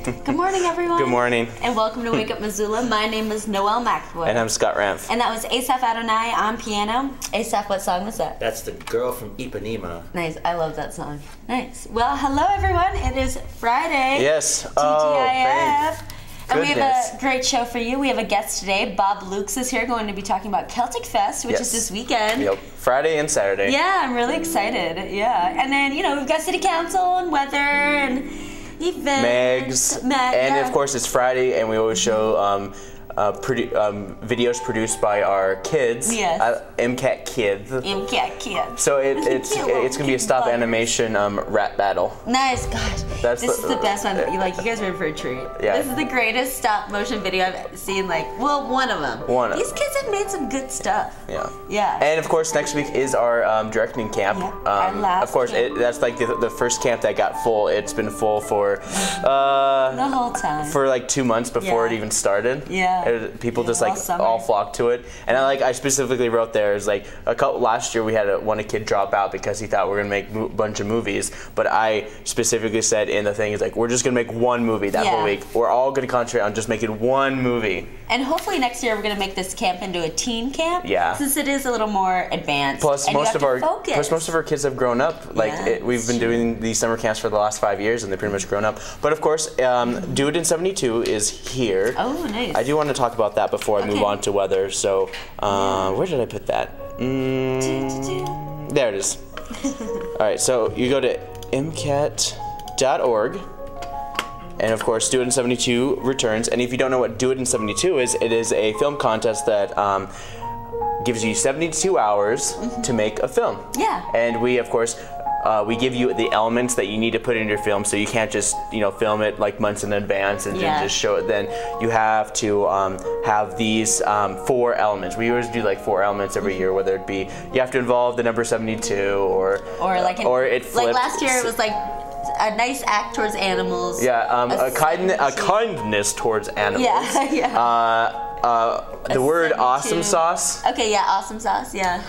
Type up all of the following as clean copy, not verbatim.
Good morning, everyone. Good morning. And welcome to Wake Up Missoula. My name is Noelle McAvoy. And I'm Scott Ramph. And that was Asaph Adonai on piano. Asaph, what song was that? That's the girl from Ipanema. Nice. I love that song. Nice. Well, hello, everyone. It is Friday. Yes. TGIF. Oh, and we have a great show for you. We have a guest today. Bob Lukes is here, going to be talking about Celtic Fest, which is this weekend. Yep. Friday and Saturday. Yeah, I'm really excited. Yeah. And then, you know, we've got City Council and weather and events. Megs. And of course, it's Friday, and we always show videos produced by our kids. Yes. MCAT Kids. MCAT Kids. So it's gonna be a stop animation rap battle. Nice, gosh. This is the best one. You guys are in for a treat. Yeah. This is the greatest stop motion video I've seen. Well, one of them. These kids have made some good stuff. Yeah. Yeah. And of course, next week is our directing camp. Yeah, our last of course, camp. that's like the first camp that got full. It's been full for the whole time. For like 2 months before it even started. Yeah. People just all flocked to it, and I specifically wrote there is like last year we had one kid drop out because he thought we were gonna make a bunch of movies, but I specifically said in the thing is like we're just gonna make one movie that whole week. We're all gonna concentrate on just making one movie. And hopefully next year we're gonna make this camp into a teen camp. Yeah. Since it is a little more advanced. Plus most of our kids have grown up. We've been doing these summer camps for the last 5 years, and they've pretty much grown up. But of course, Do It in 72 is here. Oh, nice. I do want to talk about that before I move on to weather. So, where did I put that? There it is. All right, so you go to mcat.org, and of course, Do It in 72 returns. And if you don't know what Do It in 72 is, it is a film contest that gives you 72 hours to make a film. Yeah. And we, of course, we give you the elements that you need to put in your film, so you can't just film it like months in advance and then just show it. Then you have to have these 4 elements. We always do like 4 elements every year, whether it be you have to involve the number 72 or it flips. Like last year, it was like a nice act towards animals. Yeah, a kindness towards animals. Yeah, yeah. The word awesome sauce. Okay, yeah, awesome sauce, yeah.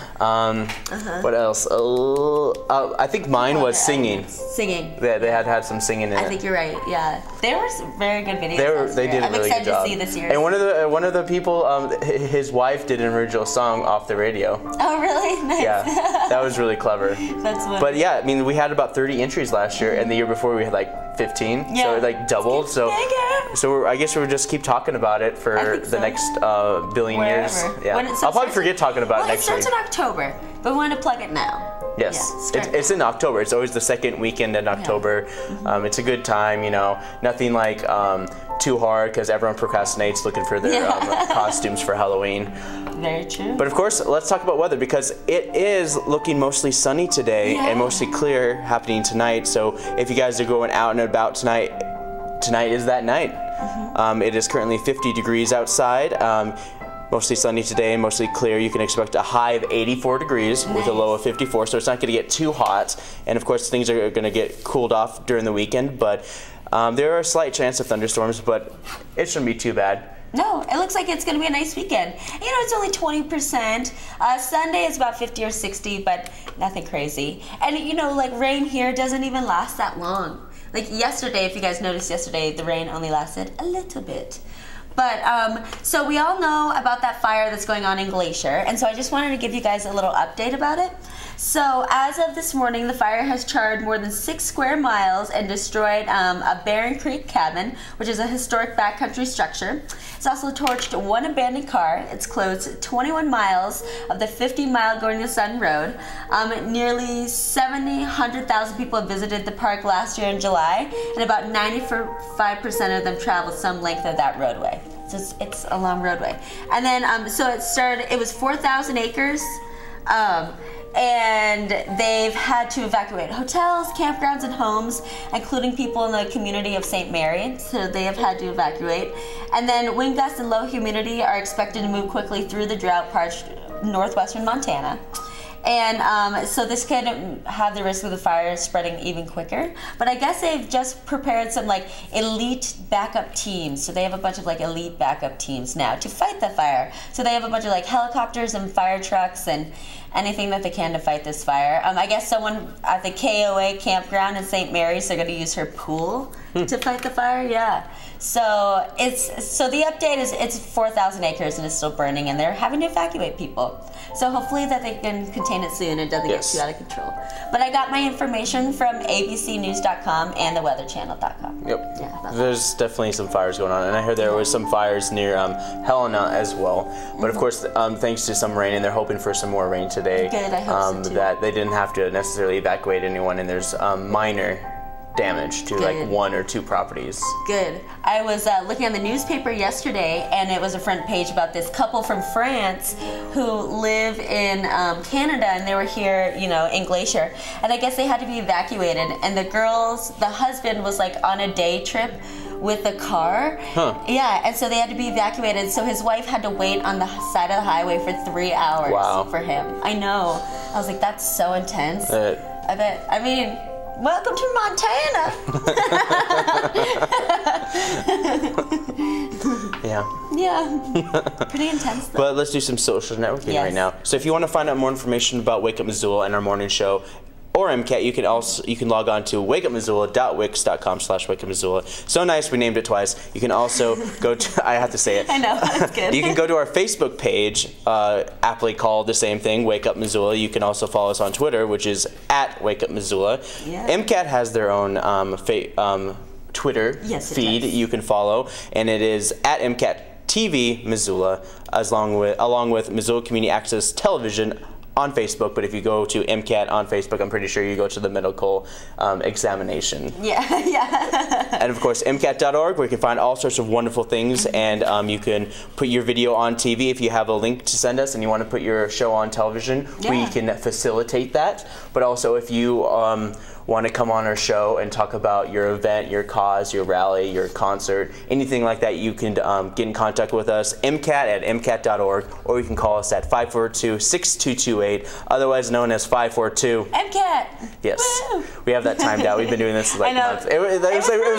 What else? I think mine was singing. Singing. They had some singing in it. I think you're right, yeah. They were very good videos. They did a really good job. I'm excited to see this year. And one of the people, his wife did an original song off the radio. Oh, really? Nice. Yeah, that was really clever. That's wonderful. But yeah, I mean, we had about 30 entries last year, and the year before we had like 15. Yeah. So it like doubled. So I guess we'll just keep talking about it for the next billion years. Yeah. I'll probably forget talking about it next week. It starts in October, but we want to plug it now. Yes, it's in October. It's always the second weekend in October. It's a good time, nothing like too hard because everyone procrastinates looking for their costumes for Halloween. Very true. But of course, let's talk about weather because it is looking mostly sunny today and mostly clear happening tonight. So if you guys are going out and about tonight is that night. It is currently 50 degrees outside. Mostly sunny today, mostly clear. You can expect a high of 84 degrees with a low of 54, so it's not going to get too hot. And of course, things are going to get cooled off during the weekend, but there are a slight chance of thunderstorms, but it shouldn't be too bad. No, it looks like it's going to be a nice weekend. It's only 20%. Sunday is about 50 or 60, but nothing crazy. And like rain here doesn't even last that long. Like yesterday, if you guys noticed yesterday, the rain only lasted a little bit. But, so we all know about that fire that's going on in Glacier, and so I just wanted to give you guys a little update about it. So, as of this morning, the fire has charred more than 6 square miles and destroyed a Barron Creek cabin, which is a historic backcountry structure. It's also torched 1 abandoned car. It's closed 21 miles of the 50-mile Going to the Sun road. Nearly 700,000 people have visited the park last year in July, and about 95% of them traveled some length of that roadway. So it's a long roadway. And then, so it was 4,000 acres. And they've had to evacuate hotels, campgrounds, and homes, including people in the community of St. Mary. So they have had to evacuate. And then wind gusts and low humidity are expected to move quickly through the drought-parched northwestern Montana. And so this could have the risk of the fire spreading even quicker. But I guess they've just prepared some elite backup teams. So they have a bunch of elite backup teams now to fight the fire. So they have a bunch of helicopters and fire trucks and anything that they can to fight this fire. I guess someone at the KOA campground in St. Mary's, they're going to use her pool to fight the fire. Yeah. So the update is it's 4,000 acres and it's still burning, and they're having to evacuate people. So hopefully that they can contain it soon and it doesn't get too out of control. But I got my information from abcnews.com and theweatherchannel.com. Yep. Yeah. There's definitely some fires going on, and I heard there was some fires near Helena as well. But of course, thanks to some rain, and they're hoping for some more rain today. Good, I hope so too. That they didn't have to necessarily evacuate anyone, and there's minor damage to like 1 or 2 properties. Good. I was looking on the newspaper yesterday, and it was a front page about this couple from France who live in Canada, and they were here, you know, in Glacier, and I guess they had to be evacuated, and the husband was like on a day trip with the car. Yeah, and so they had to be evacuated, so his wife had to wait on the side of the highway for 3 hours for him. I know. I was like, that's so intense. I bet. I mean, welcome to Montana. Yeah. Pretty intense though. But let's do some social networking right now. So if you want to find out more information about Wake Up Missoula and our morning show, or MCAT, you can log on to wakeupmissoula.wix.com/wakeupmissoula. So nice, we named it twice. You can also go to, I have to say it. I know, that's good. You can go to our Facebook page, aptly called the same thing, Wake Up Missoula. You can also follow us on Twitter, which is @WakeUpMissoula. Yeah. MCAT has their own Twitter feed you can follow, and it is @MCAT TV Missoula, along with Missoula Community Access Television on Facebook. But if you go to MCAT on Facebook, I'm pretty sure you go to the medical examination. Yeah. And of course, MCAT.org, where you can find all sorts of wonderful things, and you can put your video on TV. If you have a link to send us and you want to put your show on television, we can facilitate that. But also, if you want to come on our show and talk about your event, your cause, your rally, your concert, anything like that, you can get in contact with us, MCAT@MCAT.org, or you can call us at 542-6228, otherwise known as 542 MCAT. Yes. Woo! We have that timed out. We've been doing this like months. It was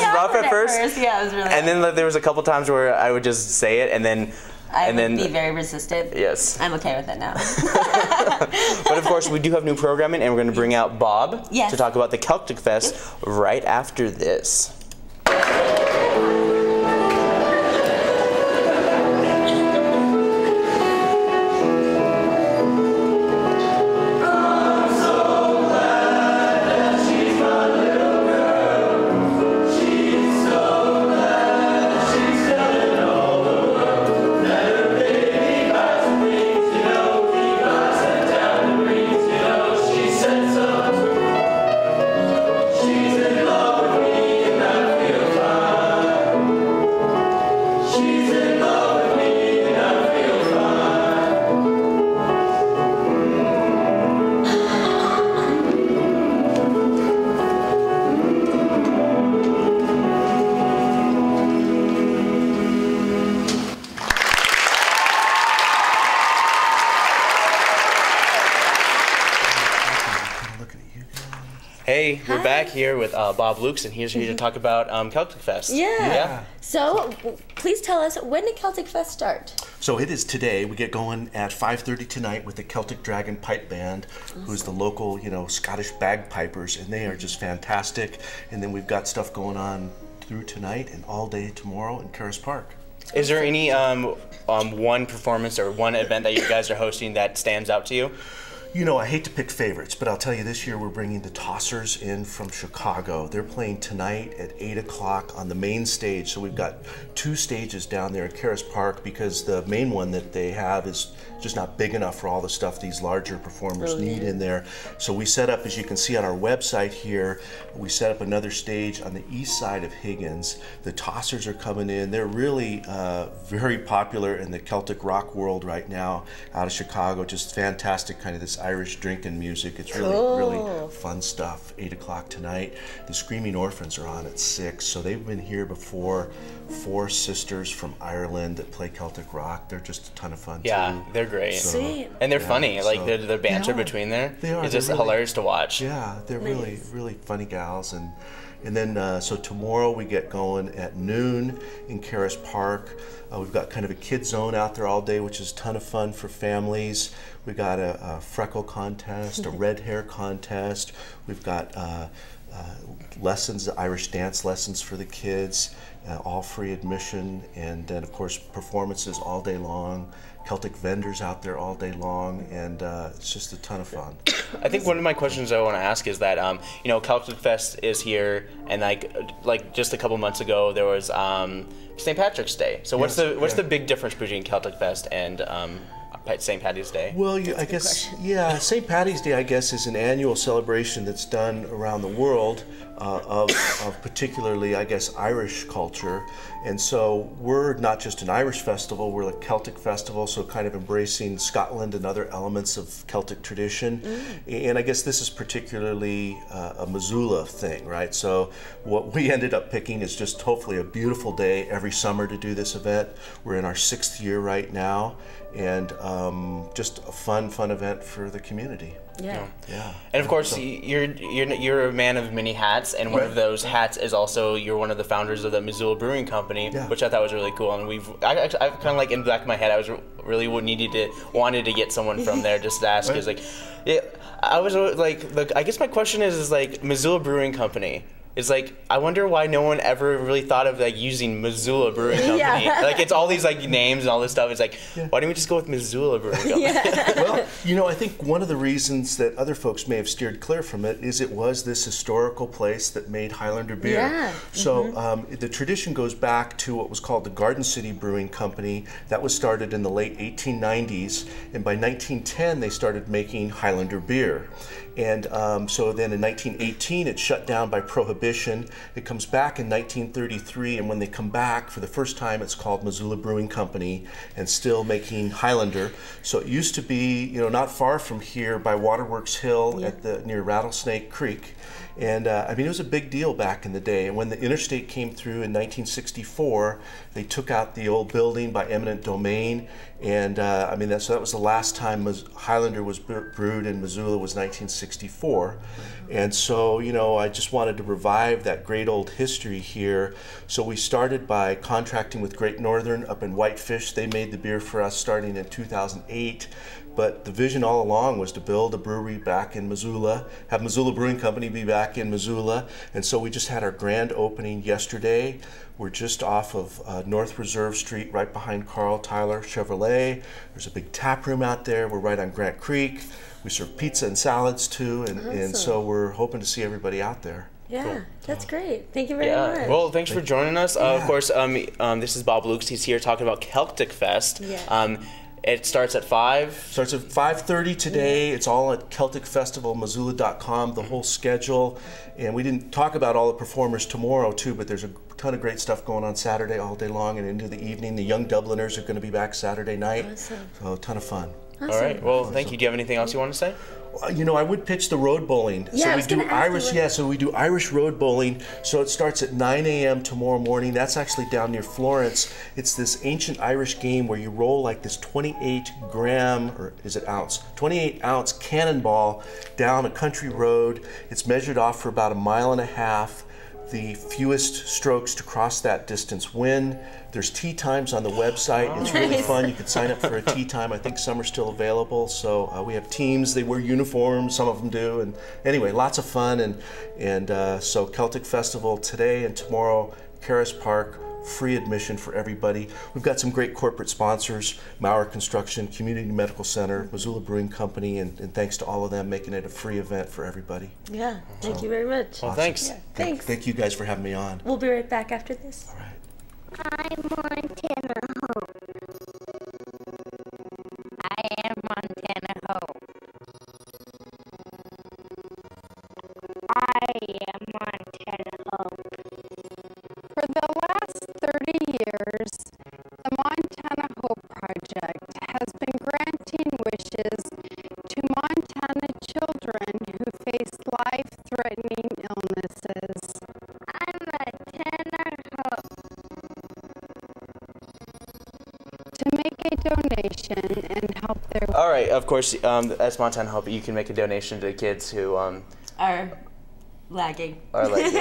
rough at first. Yeah, it was really and then there was a couple times where I would just say it, and then I would be very resistant. Yes. I'm okay with it now. But of course, we do have new programming, and we're going to bring out Bob to talk about the Celtic Fest right after this. Hey, we're back here with Bob Lukes, and he's here to talk about Celtic Fest. Yeah. So, please tell us, when did Celtic Fest start? So it is today. We get going at 5:30 tonight with the Celtic Dragon Pipe Band, who's the local, Scottish bagpipers, and they are just fantastic. And then we've got stuff going on through tonight and all day tomorrow in Caras Park. Is there any one performance or one event that you guys are hosting that stands out to you? I hate to pick favorites, but I'll tell you, this year we're bringing the Tossers in from Chicago. They're playing tonight at 8 o'clock on the main stage. So we've got 2 stages down there at Caras Park, because the main one that they have is just not big enough for all the stuff these larger performers need in there. So we set up, as you can see on our website here, we set up another stage on the east side of Higgins. The Tossers are coming in. They're really very popular in the Celtic rock world right now out of Chicago. Just fantastic, kind of this Irish drinking music. It's really fun stuff. 8 o'clock tonight. The Screaming Orphans are on at 6. So they've been here before. 4 sisters from Ireland that play Celtic rock. They're just a ton of fun too. They're great. So, and they're funny. Like the banter between there. It's just hilarious to watch. Yeah, they're really funny gals. And then so tomorrow we get going at noon in Caras Park. We've got kind of a kid zone out there all day, which is a ton of fun for families. We got a freckle contest, a red hair contest. We've got lessons, Irish dance lessons for the kids, all free admission, and then of course performances all day long, Celtic vendors out there all day long, and it's just a ton of fun. I think one of my questions I want to ask is that you know, Celtic Fest is here, and like just a couple months ago there was St. Patrick's Day. So what's the big difference between Celtic Fest and St. Patty's Day? Well, I guess, yeah, St. Patty's Day, I guess, is an annual celebration that's done around the world of particularly, I guess, Irish culture. And so we're not just an Irish festival, we're a Celtic festival, so kind of embracing Scotland and other elements of Celtic tradition. And I guess this is particularly a Missoula thing, right? So what we ended up picking is just hopefully a beautiful day every summer to do this event. We're in our 6th year right now, and just a fun event for the community. Yeah. And of course, you're a man of many hats, and one of those hats is also you're one of the founders of the Missoula Brewing Company, which I thought was really cool. And I kind of like in the back of my head, I was really wanted to get someone from there just to ask. Is like, yeah, I was like, I guess my question is like Missoula Brewing Company. It's like, I wonder why no one ever really thought of like using Missoula Brewing Company. Like it's all these like names and all this stuff. It's like, why don't we just go with Missoula Brewing Company? Well, I think one of the reasons that other folks may have steered clear from it is it was this historical place that made Highlander beer. So the tradition goes back to what was called the Garden City Brewing Company. That was started in the late 1890s, and by 1910 they started making Highlander beer. And so then in 1918 it shut down by prohibition. It comes back in 1933, and when they come back for the first time, it's called Missoula Brewing Company, and still making Highlander. So it used to be, not far from here by Waterworks Hill near Rattlesnake Creek. And I mean, it was a big deal back in the day. And when the interstate came through in 1964, they took out the old building by eminent domain. And I mean, that was the last time Highlander was brewed in Missoula, was 1964. And so, I just wanted to revive that great old history here. So we started by contracting with Great Northern up in Whitefish. They made the beer for us starting in 2008. But the vision all along was to build a brewery back in Missoula, have Missoula Brewing Company be back in Missoula. And so we just had our grand opening yesterday. We're just off of North Reserve Street, right behind Carl Tyler Chevrolet. There's a big tap room out there. We're right on Grant Creek. We serve pizza and salads too, and so we're hoping to see everybody out there. Yeah, that's great. Thank you very much. Well, thanks for joining us. Of course, this is Bob Lukes. He's here talking about Celtic Fest. It starts at 5? Starts at 5:30 today. It's all at CelticFestivalMissoula.com, the whole schedule. And we didn't talk about all the performers tomorrow too, but there's a ton of great stuff going on Saturday all day long and into the evening. The Young Dubliners are going to be back Saturday night. Awesome. So a ton of fun. Awesome. All right. Well, thank you. Do you have anything else you want to say? I would pitch the road bowling. Yeah, so we do Irish. So we do Irish road bowling. So it starts at 9 a.m. tomorrow morning. That's actually down near Florence. It's this ancient Irish game where you roll like this 28-gram, or is it ounce? 28-ounce cannonball down a country road. It's measured off for about 1.5 miles. The fewest strokes to cross that distance win. There's tee times on the website. It's really fun. You can sign up for a tee time. I think some are still available. So we have teams. They wear uniforms. Some of them do. And anyway, lots of fun. And so Celtic Festival today and tomorrow, Caras Park. Free admission for everybody. We've got some great corporate sponsors, Maurer Construction, Community Medical Center, Missoula Brewing Company, and thanks to all of them making it a free event for everybody. Yeah, thank you very much. Well, thanks. Yeah, thanks. Thank you guys for having me on. We'll be right back after this. All right. I'm Montana Hope. I am Montana Hope. I am Montana Hope. For the last 30 years, the Montana Hope Project has been granting wishes to Montana children who face life-threatening illnesses. I'm Montana Hope. To make a donation and help their... All right. Of course, as Montana Hope, you can make a donation to kids who Are lagging. are like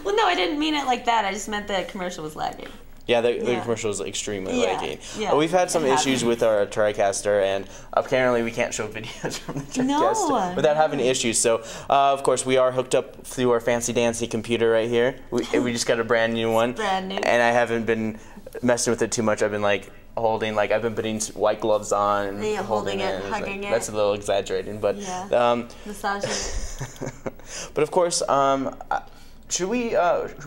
Well, no, I didn't mean it like that. I just meant the commercial was lagging. Yeah, the commercial is extremely laggy. Yeah, We've had some it issues happened. with our TriCaster, and apparently we can't show videos from the TriCaster without having issues. So, of course, we are hooked up through our fancy-dancy computer right here. We just got a brand new one. Brand new. And I haven't been messing with it too much. I've been like holding, like I've been putting white gloves on and Yeah, holding it, It's hugging like, it. That's a little exaggerating, but Massaging it. but of course, should we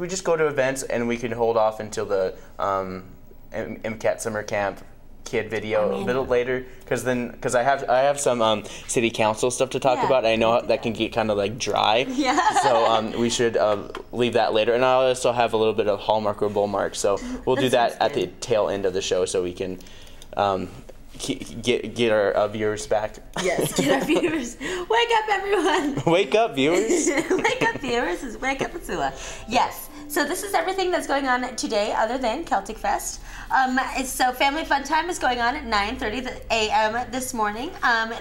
just go to events and we can hold off until the MCAT summer camp kid video a little later? Because I have some city council stuff to talk about. And I know that can get kind of like dry. Yeah. So we should leave that later. And I also have a little bit of Hallmark or Bullmark. So we'll do that at the tail end of the show so we can get our viewers back. Yes, get our viewers. Wake up, everyone. Wake up, viewers. Wake up, viewers. Wake up, Missoula. Yes. So this is everything that's going on today other than Celtic Fest. So Family Fun Time is going on at 9:30 a.m. this morning.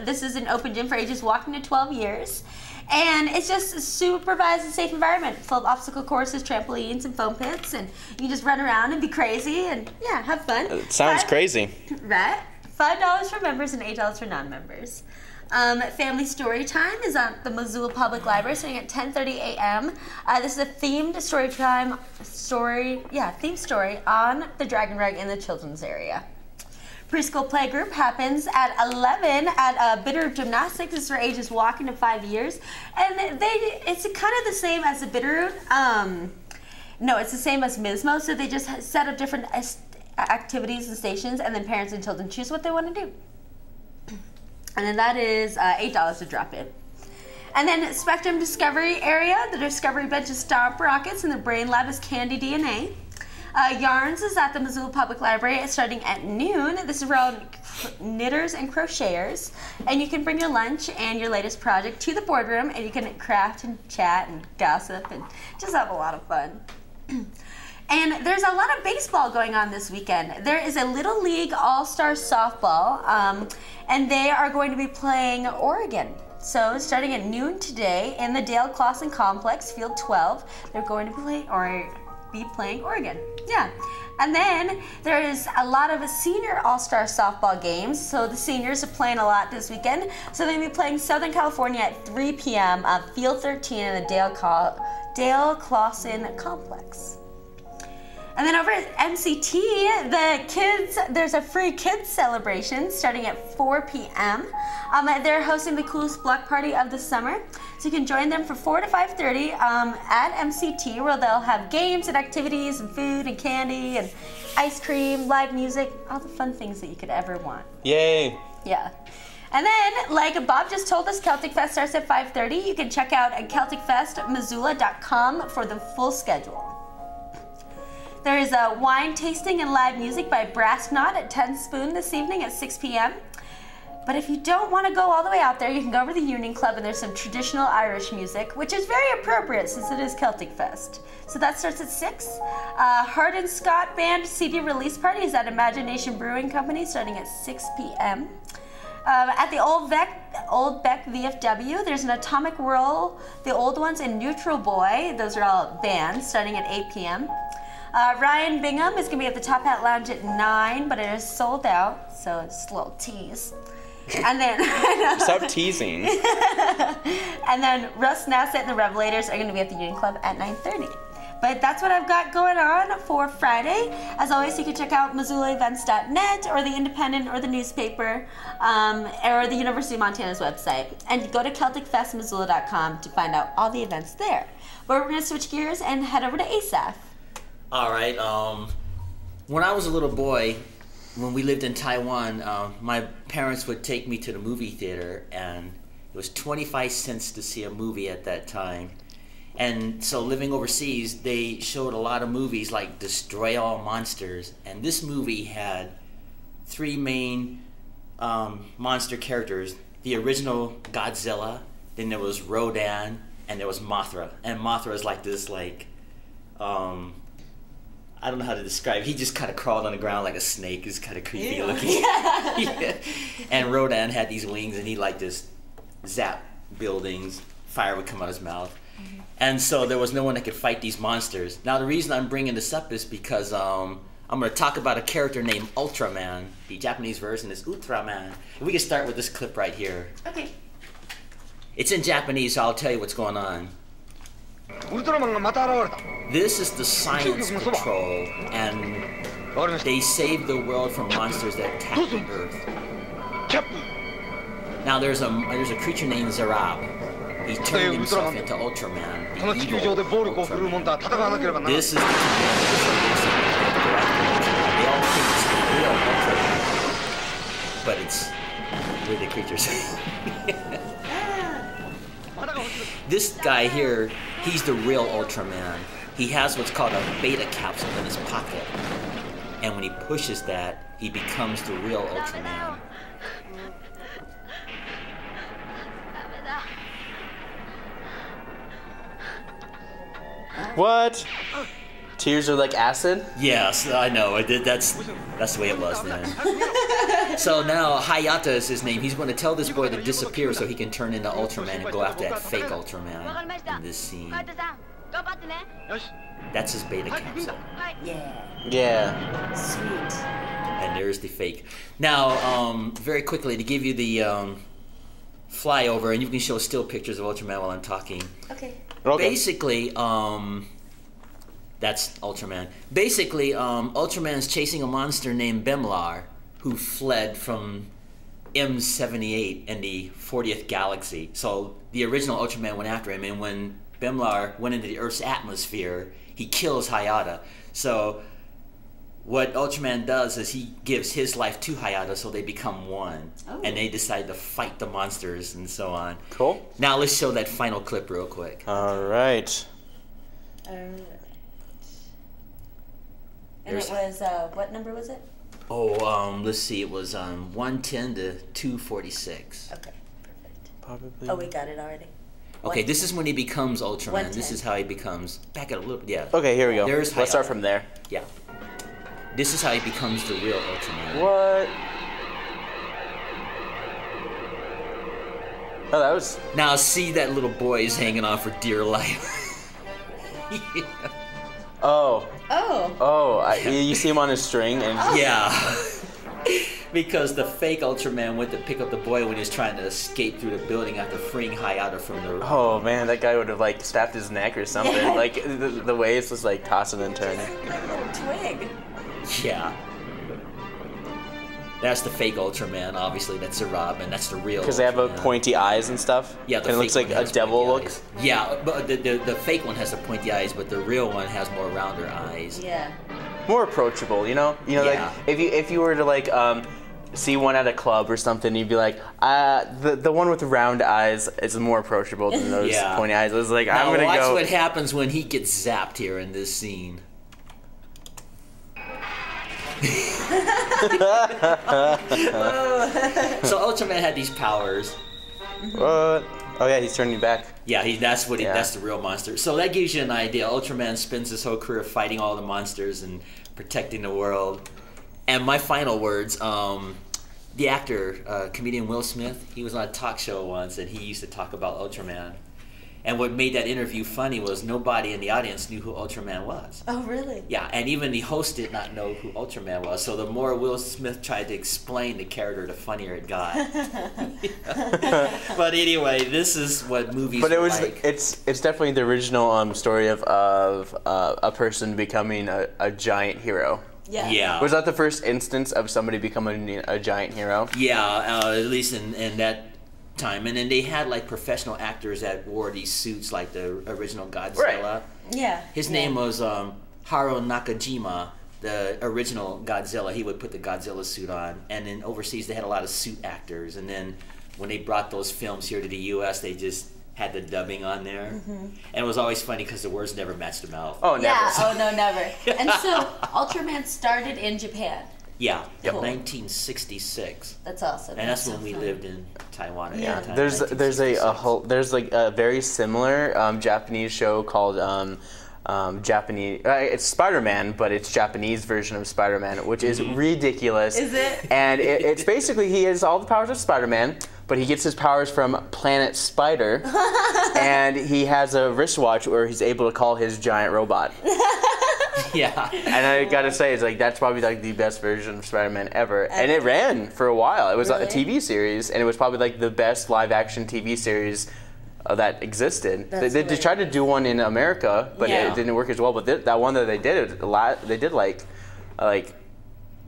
This is an open gym for ages walking to 12 years. And it's just a supervised and safe environment full of obstacle courses, trampolines, and foam pits. And you can just run around and be crazy and, yeah, have fun. It sounds crazy. Right? $5 for members and $8 for non-members. Family Story Time is at the Missoula Public Library starting at 10:30 a.m. This is a themed themed story on the Dragon Rug in the children's area. Preschool playgroup happens at 11 at Bitterroot Gymnastics. This is for ages walking to 5 years. And it's kind of the same as the Bitterroot. No, it's the same as Mismo, so they just set up different activities and stations, and then parents and children choose what they want to do. And then that is $8 to drop in. And then Spectrum Discovery area, the Discovery Bench is Stomp Rockets, and the Brain Lab is Candy DNA. Yarns is at the Missoula Public Library starting at noon. This is for all knitters and crocheters. And you can bring your lunch and your latest project to the boardroom, and you can craft and chat and gossip and just have a lot of fun. And there's a lot of baseball going on this weekend. There is a Little League All-Star Softball, and they are going to be playing Oregon. So starting at noon today in the Dale Clausen Complex, Field 12, they're going to be playing Oregon. Yeah. And then there is a lot of senior all-star softball games. So the seniors are playing a lot this weekend. So they're going to be playing Southern California at 3 p.m. on Field 13 in the Dale Clausen Complex. And then over at MCT, there's a free kids celebration starting at 4 p.m. They're hosting the coolest block party of the summer. So you can join them from 4 to 5:30 at MCT, where they'll have games and activities and food and candy and ice cream, live music, all the fun things that you could ever want. Yay. Yeah. And then, like Bob just told us, Celtic Fest starts at 5:30. You can check out CelticFestMissoula.com for the full schedule. There is a wine tasting and live music by Brass Knot at 10 Spoon this evening at 6 p.m. But if you don't want to go all the way out there, you can go over to the Union Club, and there's some traditional Irish music, which is very appropriate since it is Celtic Fest. So that starts at 6. Hard and Scott Band CD release party is at Imagination Brewing Company starting at 6 p.m. At the Old Beck VFW, there's an Atomic Whirl, the old ones, and Neutral Boy. Those are all bands starting at 8 p.m. Ryan Bingham is going to be at the Top Hat Lounge at 9, but it is sold out, so it's a little tease. And then Stop teasing. And then Russ Nassett and the Revelators are going to be at the Union Club at 9:30. But that's what I've got going on for Friday. As always, you can check out MissoulaEvents.net or the Independent or the newspaper or the University of Montana's website. And go to CelticFestMissoula.com to find out all the events there. But we're going to switch gears and head over to Asaph. All right. When I was a little boy, when we lived in Taiwan, my parents would take me to the movie theater, and it was 25 cents to see a movie at that time. And so living overseas, they showed a lot of movies like Destroy All Monsters, and this movie had 3 main monster characters. The original Godzilla, then there was Rodan, and there was Mothra. And Mothra is like this, I don't know how to describe it. He just kind of crawled on the ground like a snake. It's kind of creepy looking. Yeah. And Rodan had these wings, and he like just zap buildings. Fire would come out his mouth. And so there was no one that could fight these monsters. Now the reason I'm bringing this up is because I'm going to talk about a character named Ultraman. The Japanese version is Ultraman. And we can start with this clip right here. Okay. It's in Japanese, so I'll tell you what's going on. This is the Science Patrol, and they save the world from monsters that attack the Earth. Now there's a creature named Zarab. He turned himself into Ultraman. The evil Ultraman. This is the commander. They all think it's the real Ultraman, but we're the creatures. This guy here, he's the real Ultraman. He has what's called a beta capsule in his pocket. And when he pushes that, he becomes the real Ultraman. What? Tears are like acid? Yes, I know. That's the way it was then. So now Hayata is his name. He's going to tell this boy to disappear so he can turn into Ultraman and go after that fake Ultraman in this scene. That's his beta capsule. Yeah. Sweet. And there's the fake. Now, very quickly, to give you the flyover, and you can show still pictures of Ultraman while I'm talking. Okay. Basically, that's Ultraman. Basically, Ultraman's chasing a monster named Bemlar, who fled from M78 in the 40th galaxy. So the original Ultraman went after him, and when Bemlar went into the Earth's atmosphere, he kills Hayata. So what Ultraman does is he gives his life to Hayata, so they become one. Oh. And they decide to fight the monsters and so on. Cool. Now let's show that final clip real quick. All right. And it was, what number was it? Oh, let's see. It was 110 to 246. Okay, perfect. Probably. Oh, we got it already. Okay, this is when he becomes Ultraman. 110. This is how he becomes. Back it a little. Yeah. Okay, here we go. There's Let's start Hayata. from there. Yeah. This is how he becomes the real Ultraman. What? Oh, that was... Now see that little boy is hanging on for dear life. Yeah. Oh. Oh. Oh, you see him on a string and... Yeah. Because the fake Ultraman went to pick up the boy when he was trying to escape through the building after freeing Hayata from the... Oh man, that guy would have like snapped his neck or something. Yeah. Like the waves was like tossing and turning. Little twig. Yeah. That's the fake Ultraman, obviously. That's Zarab, and that's the real Because they have a Ultraman. pointy eyes and stuff. Yeah, the and it fake looks like one a has devil pointy look. eyes. Yeah, but the fake one has the pointy eyes, but the real one has more rounder eyes. Yeah. More approachable, you know. You know, Yeah. like if you were to like see one at a club or something, you'd be like, the one with the round eyes is more approachable than those Yeah. pointy eyes. It's like Now I'm gonna watch go. what happens when he gets zapped here in this scene. So Ultraman had these powers. What? Oh yeah, he's turning back. Yeah, that's the real monster. So that gives you an idea. Ultraman spends his whole career fighting all the monsters and protecting the world. And my final words, the actor, comedian Will Smith, he was on a talk show once and he used to talk about Ultraman. And what made that interview funny was nobody in the audience knew who Ultraman was. Oh, really? Yeah, and even the host did not know who Ultraman was. So the more Will Smith tried to explain the character, the funnier it got. But anyway, this is what movies But it were was like. it's definitely the original story of a person becoming a giant hero. Yeah. Yeah. Was that the first instance of somebody becoming a giant hero? Yeah, at least in that time. And then they had like professional actors that wore these suits like the original Godzilla. Right. Yeah. His name was Haro Nakajima, the original Godzilla. He would put the Godzilla suit on. And then overseas they had a lot of suit actors. And then when they brought those films here to the U.S., they just had the dubbing on there. Mm-hmm. And it was always funny because the words never matched the mouth. Oh, never. Yeah. Oh, no, never. And so Ultraman started in Japan. Yeah, Cool. 1966. That's awesome. And that's when we lived in Taiwan at Yeah. that time. There's like a very similar Japanese show called Japanese. It's Spider-Man, but it's Japanese version of Spider-Man, which is ridiculous. Is it? And it's basically he has all the powers of Spider-Man, but he gets his powers from Planet Spider, and he has a wristwatch where he's able to call his giant robot. Yeah. And I gotta say, it's like that's probably like the best version of Spider-Man ever. And it ran for a while. It was Really? a TV series, and it was probably like the best live-action TV series that existed. They tried to do one in America, but Yeah. it didn't work as well. But that one that they did, they did like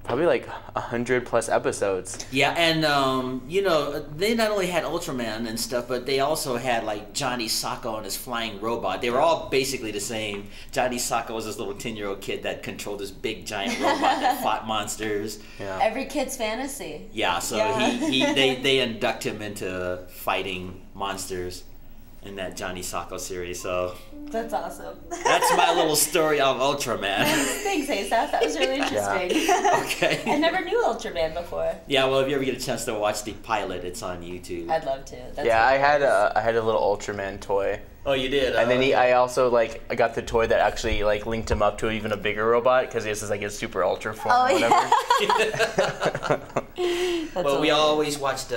probably like 100+ episodes. Yeah, and you know, they not only had Ultraman and stuff, but they also had like Johnny Sacco and his flying robot. They were all basically the same. Johnny Sacco was this little 10-year-old kid that controlled this big giant robot that fought monsters. Yeah. Every kid's fantasy. Yeah, so Yeah. they induct him into fighting monsters in that Johnny Sacco series. So That's awesome. that's my little story of Ultraman. Thanks, Asaph. That was really interesting. Okay. I never knew Ultraman before. Yeah, well, if you ever get a chance to watch the pilot, it's on YouTube. I'd love to. That's Yeah, I really had a little Ultraman toy. Oh, you did? And then okay. I also I got the toy that actually linked him up to even a bigger robot because he has his super ultra form or whatever. Well, we always watched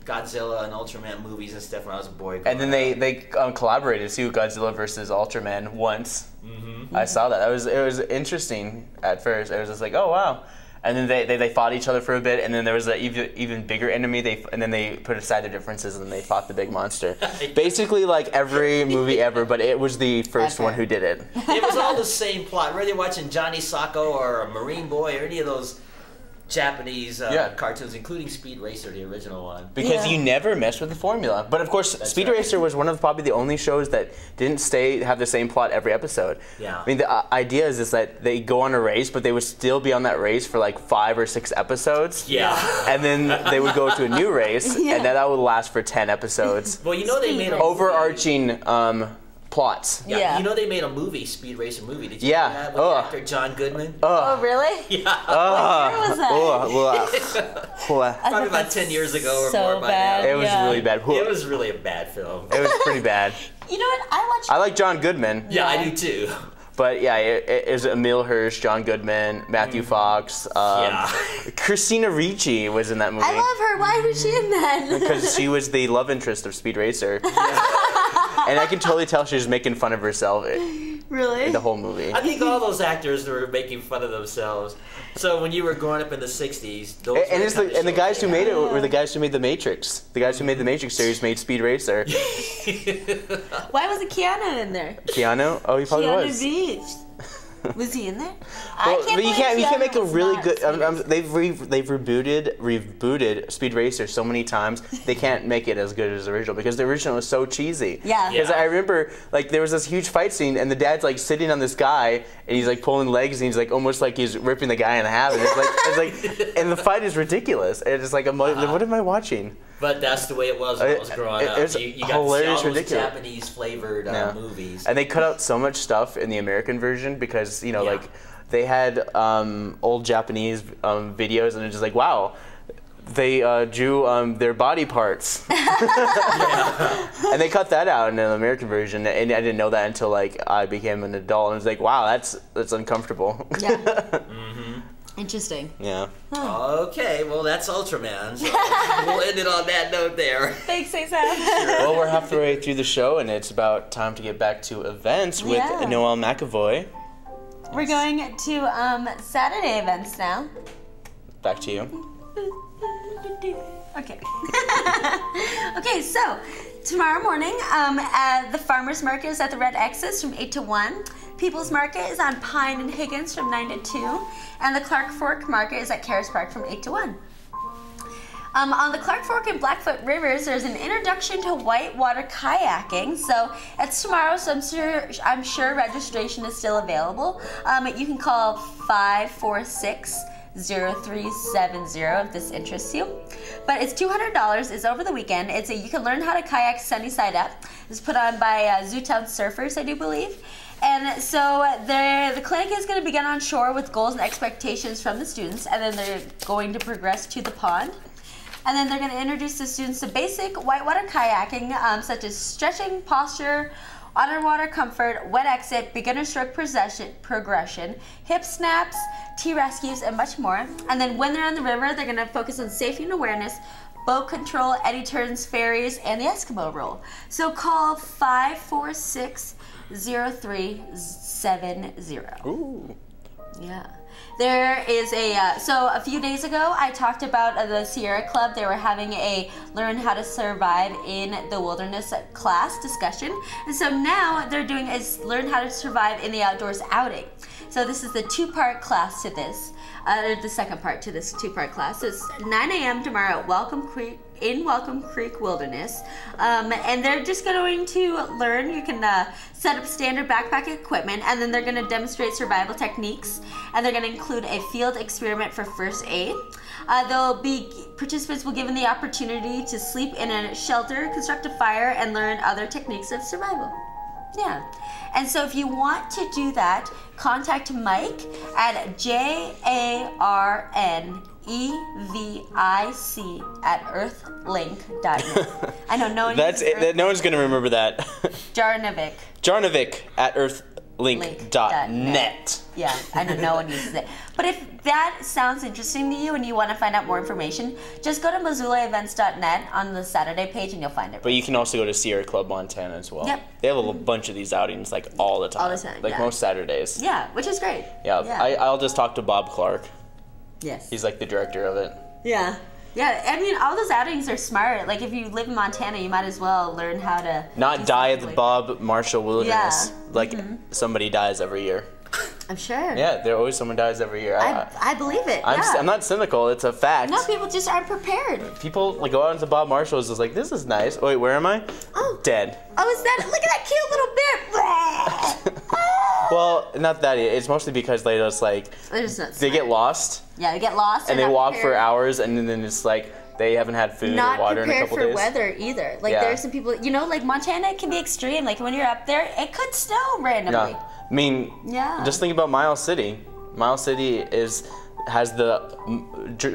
Godzilla and Ultraman movies and stuff when I was a boy. And then they collaborated too, Godzilla versus Ultraman once. Mm-hmm. I saw that. It was interesting at first. It was just like, oh wow. And then they fought each other for a bit, and then there was an even bigger enemy. And then they put aside their differences, and they fought the big monster. Basically, like every movie ever, but it was the first one who did it. It was all the same plot. Whether you're watching Johnny Sacco or a Marine Boy or any of those Japanese cartoons, including Speed Racer, the original one. Because you never mess with the formula. But of course, Speed Racer was one of probably the only shows that didn't have the same plot every episode. Yeah. I mean, the idea is that they go on a race, but they would still be on that race for like 5 or 6 episodes. Yeah. And then they would go to a new race, and then that would last for 10 episodes. Well, you know they made a overarching plots. Yeah. You know they made a movie, Speed Racer movie. Did you Yeah. know that with the actor John Goodman? Oh, really? Yeah. What year was that? Probably about 10 years ago or so more by bad. now. It was really bad. It was really a bad film. It was pretty bad. You know what? I like John Goodman. Yeah, I do too. But yeah, it was Emil Hirsch, John Goodman, Matthew Fox, Christina Ricci was in that movie. I love her. Why was she in that? Because she was the love interest of Speed Racer. And I can totally tell she was making fun of herself Really? the whole movie. I think all those actors were making fun of themselves. So when you were growing up in the 60s, those And the guys who made it were the guys who made The Matrix. The guys who made The Matrix series made Speed Racer. Why wasn't Keanu in there? Keanu? Oh, he probably was. Reeves. Was he in there? Well, but you can't make a really good. Speed They've rebooted Speed Racer so many times. They can't make it as good as the original because the original was so cheesy. Yeah. Because I remember there was this huge fight scene and the dad's sitting on this guy and he's pulling legs and he's almost like he's ripping the guy in half and and the fight is ridiculous. And it's what am I watching? But that's the way it was when I was growing up. It's You got to see all hilarious, those ridiculous. Japanese flavored movies. And they cut out so much stuff in the American version because they had old Japanese videos and it's just wow. They drew their body parts, and they cut that out in the American version. And I didn't know that until I became an adult, and it's wow, that's uncomfortable. Yeah. Interesting. Yeah. Okay, well that's Ultraman. So we'll end it on that note there. Thanks, Asaph. Well, we're halfway through the show, and it's about time to get back to events with Noelle McAvoy. We're going to Saturday events now. Back to you. Okay. Okay, so tomorrow morning, the farmers market is at the Red X's from 8 to 1. People's Market is on Pine and Higgins from 9 to 2. And the Clark Fork Market is at Caras Park from 8 to 1. On the Clark Fork and Blackfoot Rivers, there's an introduction to whitewater kayaking. So it's tomorrow, so I'm sure registration is still available. You can call 546-0370 if this interests you. But it's $200. It's over the weekend. You can learn how to kayak sunny side up. It's put on by Zootown Surfers, I do believe. And so the clinic is going to begin on shore with goals and expectations from the students, and then they're going to progress to the pond. And then they're going to introduce the students to basic whitewater kayaking, such as stretching, posture, underwater comfort, wet exit, beginner stroke progression, hip snaps, T-rescues, and much more. And then when they're on the river, they're going to focus on safety and awareness, boat control, eddy turns, ferries, and the Eskimo roll. So call 546-0370. Ooh. Yeah. There is so a few days ago I talked about the Sierra Club. They were having a learn how to survive in the wilderness class discussion. And so now they're doing is learn how to survive in the outdoors outing. So this is the two-part class to this, or the second part to this two-part class. So it's 9 a.m. tomorrow at Welcome Creek Wilderness. And they're just going to learn, you can set up standard backpack equipment, and then they're gonna demonstrate survival techniques, and they're gonna include a field experiment for first aid. Participants will be given the opportunity to sleep in a shelter, construct a fire, and learn other techniques of survival. Yeah. And so if you want to do that, contact Mike at jarnevic@earthlink.net. I know no one That's it. No one's going to remember that. Jarnevic. Jarnevic at earthlink.net. Yeah, I know no one uses it. But if that sounds interesting to you and you want to find out more information, just go to MissoulaEvents.net on the Saturday page and you'll find it. But you can also go to Sierra Club Montana as well. Yep. They have a bunch of these outings like all the time. All the time, Like yeah. most Saturdays. Yeah, which is great. Yeah. I'll just talk to Bob Clark. Yes. He's like the director of it. Yeah. Yeah, I mean, all those outings are smart. Like, if you live in Montana, you might as well learn how to... Not die at the like Bob Marshall Wilderness. Yeah. Like, somebody dies every year. I'm sure. Yeah, there always someone dies every year. I believe it, I'm not cynical. It's a fact. No, people just aren't prepared. People like go out into Bob Marshall's and is like, this is nice. Oh, wait, where am I? Oh. Dead. Oh, is that... Look at that cute little bear. Well, not that. It's mostly because they just like... They're just not They get smart. lost. Yeah, they get lost. And they're they not walk for prepared. hours, and then it's like they haven't had food Not or water in a prepared couple for days. weather either. Like, Yeah. there's some people... You know, like, Montana can be extreme. Like, when you're up there, it could snow randomly. Yeah. I mean, Yeah. just think about Miles City. Miles City has the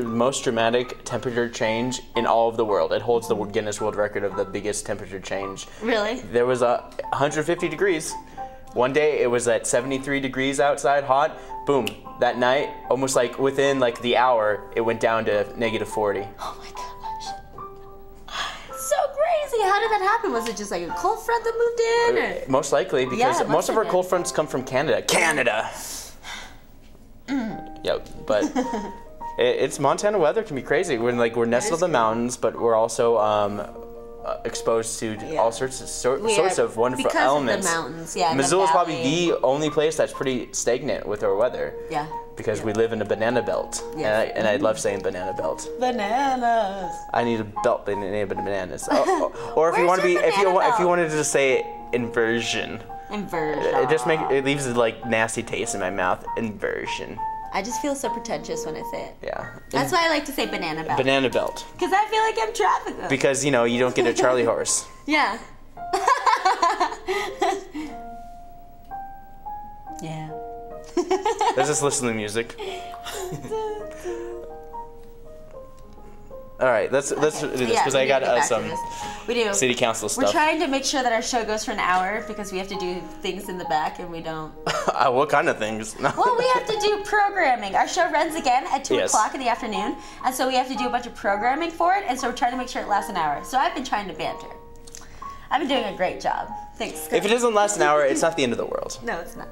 most dramatic temperature change in all of the world. It holds the Guinness World Record of the biggest temperature change. Really? There was 150 degrees. One day it was at 73 degrees outside, hot. Boom. That night, almost like within like the hour, it went down to -40. Oh my gosh. So crazy. How did that happen? Was it just like a cold front that moved in? Or? Most likely, because Yeah, most of our likely. cold fronts come from Canada. Canada! Yep, but it's Montana weather can be crazy. We're nestled in the mountains, but we're also exposed to all sorts of wonderful because elements. Of the mountains, yeah. and the Missoula's probably valley. the only place that's pretty stagnant with our weather. Yeah. Because we live in a banana belt, Yes. and I love saying banana belt. Bananas. I need a belt named bananas. Or if you Where's want to be, your if you banana wanted to just say inversion. Inversion. It leaves a like nasty taste in my mouth. Inversion. I just feel so pretentious when I say it. Yeah. That's why I like to say banana belt. Banana belt. Because I feel like I'm traffic. Because you don't get a Charlie horse. Yeah. Yeah. Let's just listen to the music. All right, let's do this because I got some We do. city council We're stuff. trying to make sure that our show goes for an hour because we have to do things in the back and we don't. What kind of things? Well, we have to do programming. Our show runs again at 2 Yes. o'clock in the afternoon, and so we have to do a bunch of programming for it, and so we're trying to make sure it lasts an hour. So I've been trying to banter. I've been doing a great job. Thanks. If it doesn't last an hour, it's not the end of the world. No, it's not.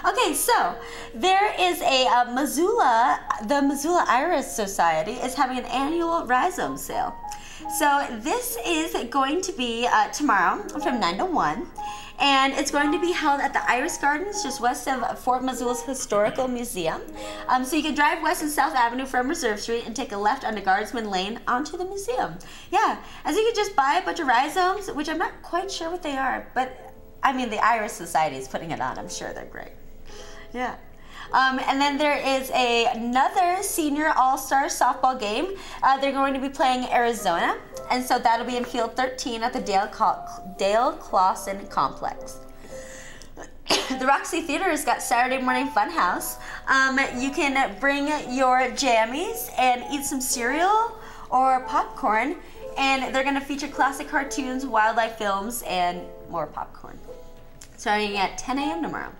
Okay, so there is a the Missoula Iris Society is having an annual rhizome sale. So this is going to be tomorrow from 9 to 1. And it's going to be held at the Iris Gardens, just west of Fort Missoula's Historical Museum. So you can drive west and South Avenue from Reserve Street and take a left onto Guardsman Lane onto the museum. Yeah, and so you can just buy a bunch of rhizomes, which I'm not quite sure what they are, but I mean, the Iris Society is putting it on. I'm sure they're great. Yeah. And then there is another senior all-star softball game. They're going to be playing Arizona, and so that'll be in Field 13 at the Dale Clawson Complex. The Roxy Theater has got Saturday Morning Funhouse. You can bring your jammies and eat some cereal or popcorn, and they're going to feature classic cartoons, wildlife films, and more popcorn. Starting at 10 a.m. tomorrow.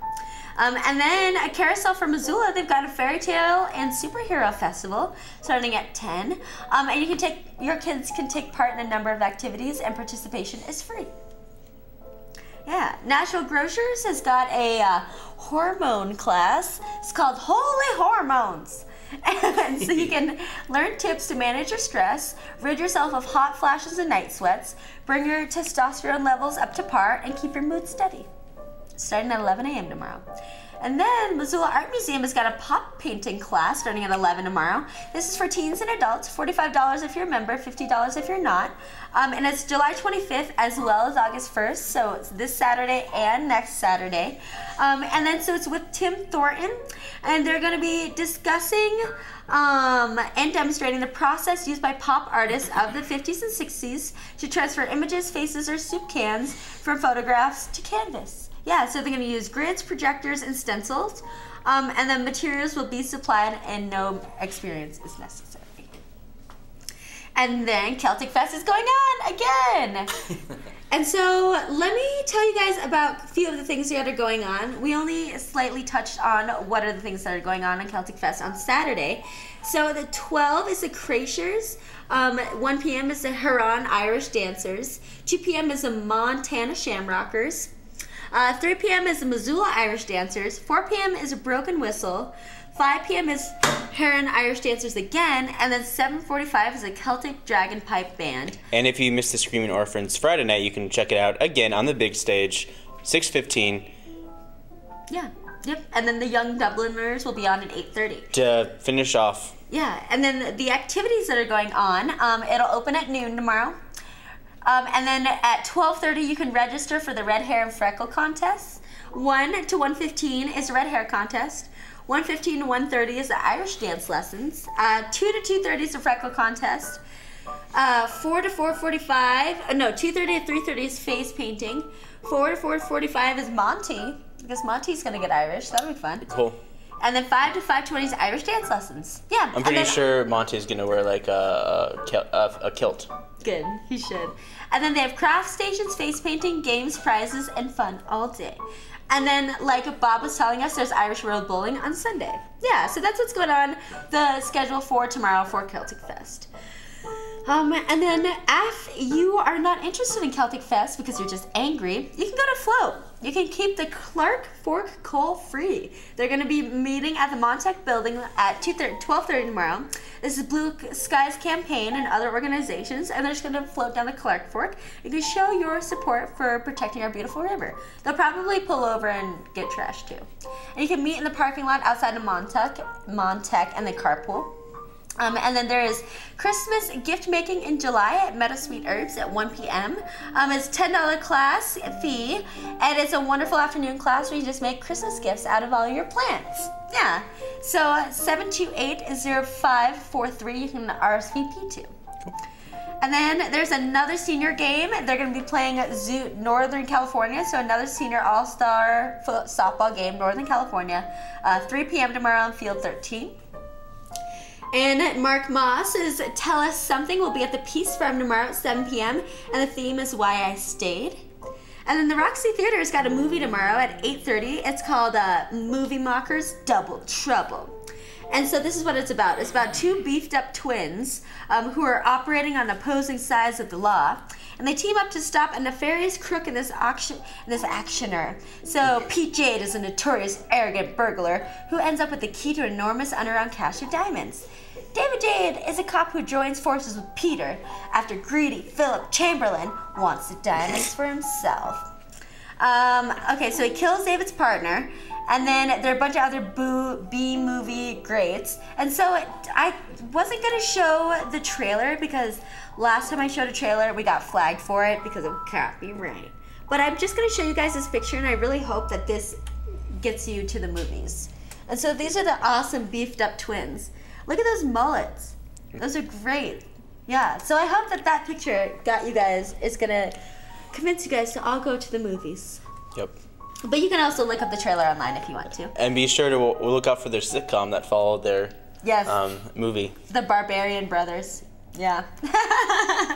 And then a carousel from Missoula, they've got a fairy tale and superhero festival starting at 10. And your kids can take part in a number of activities, and participation is free. Yeah, National Grocers has got a hormone class. It's called Holy Hormones. And so you can learn tips to manage your stress, rid yourself of hot flashes and night sweats, bring your testosterone levels up to par, and keep your mood steady. Starting at 11 a.m. tomorrow. And then Missoula Art Museum has got a pop painting class starting at 11 tomorrow. This is for teens and adults, $45 if you're a member, $50 if you're not. And it's July 25th as well as August 1st, so it's this Saturday and next Saturday. And then so it's with Tim Thornton, and they're going to be discussing and demonstrating the process used by pop artists of the 50s and 60s to transfer images, faces, or soup cans from photographs to canvas. Yeah, so they're going to use grids, projectors, and stencils, and then materials will be supplied and no experience is necessary. And then Celtic Fest is going on again! And so let me tell you guys about a few of the things that are going on. We only slightly touched on what are the things that are going on Celtic Fest on Saturday. So the 12 is the Crashers, 1 p.m. is the Huron Irish Dancers, 2 p.m. is the Montana Shamrockers, 3 p.m. is the Missoula Irish Dancers, 4 p.m. is a Broken Whistle, 5 p.m. is Huron Irish Dancers again, and then 7:45 is a Celtic Dragon Pipe Band. And if you missed the Screaming Orphans Friday night, you can check it out again on the big stage, 6:15. Yeah, yep. And then the Young Dubliners will be on at 8:30. To finish off. Yeah, and then the activities that are going on, it'll open at noon tomorrow. And then at 12:30 you can register for the Red Hair and Freckle Contest. 1 to 1:15 is the Red Hair Contest. 1:15 to 1:30 is the Irish Dance Lessons. 2 to 2:30 is the Freckle Contest. 4 to 4:45, no, 2:30 to 3:30 is face painting. 4 to 4:45 is Monty, because Monty's gonna get Irish. That'll be fun. Cool. And then 5 to 5:20 is Irish Dance Lessons. Yeah. I'm pretty sure Monty's gonna wear like a kilt. Good, he should. And then they have craft stations, face painting, games, prizes, and fun all day. And then, like Bob was telling us, there's Irish Road Bowling on Sunday. Yeah, so that's what's going on, the schedule for tomorrow for Celtic Fest. And then if you are not interested in Celtic Fest because you're just angry, you can go to Float. You can keep the Clark Fork Coal free. They're going to be meeting at the Montec building at 12:30 tomorrow. This is Blue Skies Campaign and other organizations, and they're just going to float down the Clark Fork. You can show your support for protecting our beautiful river. They'll probably pull over and get trashed too. And you can meet in the parking lot outside of Montec and the carpool. And then there is Christmas gift making in July at Meadow Sweet Herbs at 1 p.m. It's $10 class fee, and it's a wonderful afternoon class where you just make Christmas gifts out of all your plants. Yeah. So 728-0543 you can RSVP to. And then there's another senior game. They're going to be playing at Northern California, so another senior all-star softball game, Northern California, 3 p.m. tomorrow on Field 13. And Mark Moss is Tell Us Something will be at the Peace Farm tomorrow at 7 p.m. And the theme is Why I Stayed. And then the Roxy Theater has got a movie tomorrow at 8:30. It's called Movie Mockers Double Trouble. And so this is what it's about. It's about two beefed up twins who are operating on opposing sides of the law. And they team up to stop a nefarious crook in this actioner. So Pete Jade is a notorious arrogant burglar who ends up with the key to enormous underground cache of diamonds. David Jade is a cop who joins forces with Peter after greedy Philip Chamberlain wants the diamonds for himself. Okay, so he kills David's partner, and then there are a bunch of other B-movie greats. And so I wasn't going to show the trailer because last time I showed a trailer, we got flagged for it because of copyright. But I'm just going to show you guys this picture, and I really hope that this gets you to the movies. And so these are the awesome beefed up twins. Look at those mullets. Those are great. Yeah, so I hope that that picture got you guys, is going to convince you guys to all go to the movies. Yep. But you can also look up the trailer online if you want to. And be sure to look out for their sitcom that followed their movie. The Barbarian Brothers. Yeah.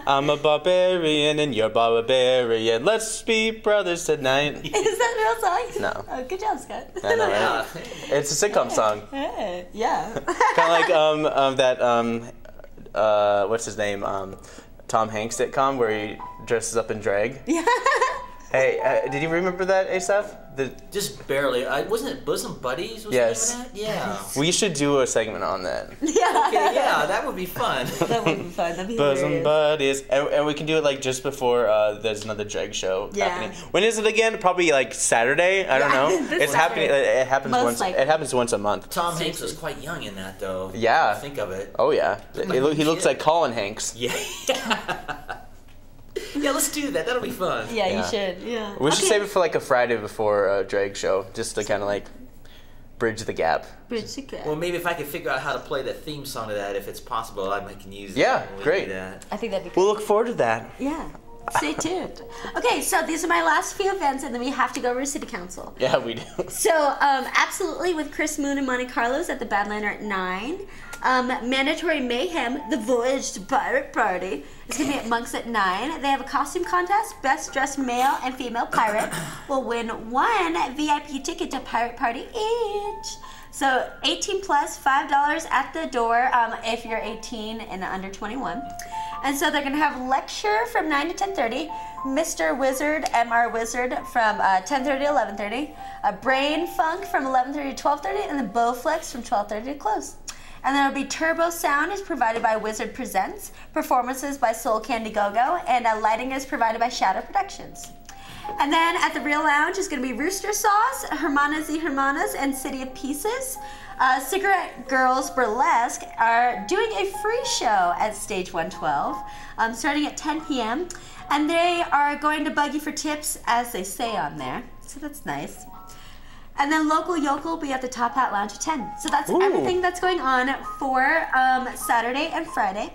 I'm a barbarian and you're barbarian. Let's be brothers tonight. Is that a real song? No. Oh, good job, Scott. I know, right? It's a sitcom song. Yeah. Kind of like what's his name? Tom Hanks sitcom where he dresses up in drag. Yeah. Hey, did you remember that, Asaph? Just barely. Wasn't it Bosom Buddies? Was Yes. The name of that? Yeah. We should do a segment on that. Yeah. Okay, yeah, that would be fun. That would be fun. That'd be Bosom hilarious. Buddies. And we can do it like just before there's another drag show Yeah. happening. When is it again? Probably like Saturday? I don't Yeah, know. this It's happening. Saturday. It happens Most once. likely. It happens once a month. Tom Hanks was quite young in that, though. Yeah. Think of it. Oh yeah. He looks like Colin Hanks. Yeah. Yeah, let's do that. That'll be fun. Yeah, Yeah. you should. Yeah. We should Okay. save it for like a Friday before a drag show, just to kind of like bridge the gap. Bridge the gap. Well, maybe if I could figure out how to play the theme song to that, if it's possible, I can use it. Yeah, when we great. do that. I think that'd be We'll cool. look forward to that. Yeah. Stay tuned. Okay, so these are my last few events, and then we have to go over to City Council. Yeah, we do. So, absolutely, with Chris Moon and Monte Carlos at the Badlander at 9. Mandatory Mayhem, The Voyage to Pirate Party. It's going to be at Monk's at 9. They have a costume contest. Best dressed male and female pirate will win one VIP ticket to Pirate Party each. So 18 plus, $5 at the door if you're 18 and under 21. And so they're going to have a lecture from 9 to 10:30, Mr. Wizard, MR Wizard from 10:30 to 11:30, a Brain Funk from 11:30 to 12:30, and the Bowflex from 12:30 to close. And there will be Turbo Sound is provided by Wizard Presents, performances by Soul Candy Go-Go, and lighting is provided by Shadow Productions. And then at the Real Lounge is going to be Rooster Sauce, Hermanas y Hermanas, and City of Pieces. Cigarette Girls Burlesque are doing a free show at Stage 112, starting at 10 p.m. And they are going to bug you for tips, as they say on there. So that's nice. And then Local Yokel will be at the Top Hat Lounge at 10. So that's everything that's going on for Saturday and Friday.